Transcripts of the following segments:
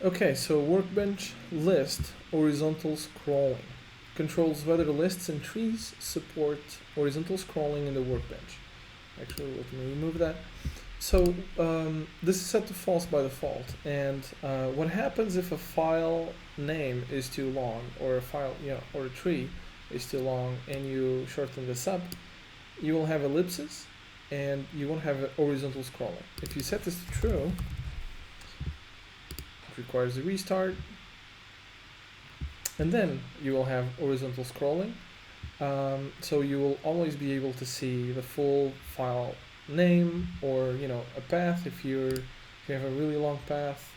Okay, so workbench list horizontal scrolling controls whether lists and trees support horizontal scrolling in the workbench. Actually, let me remove that. So this is set to false by default, and what happens if a file name is too long, or a file, or a tree is too long, and you shorten this up, you will have ellipses, and you won't have a horizontal scrolling. If you set this to true, it requires a restart, and then you will have horizontal scrolling. So you will always be able to see the full file name, or a path if you have a really long path,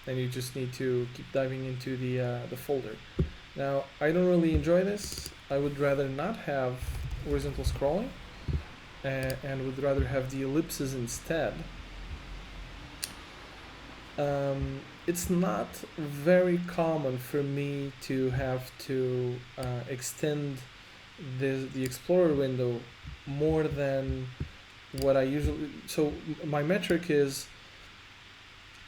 and you just need to keep diving into the folder. Now I don't really enjoy this. I would rather not have horizontal scrolling, and would rather have the ellipses instead. It's not very common for me to have to extend the Explorer window more than what I usually. So my metric is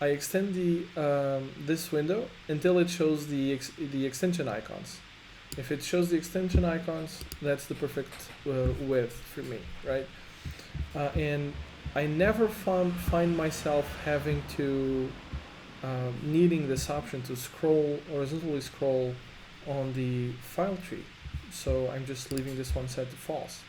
I extend this window until it shows the extension icons. If it shows the extension icons, that's the perfect width for me, right? And I never find myself having to needing this option to horizontally scroll on the file tree. So I'm just leaving this one set to false.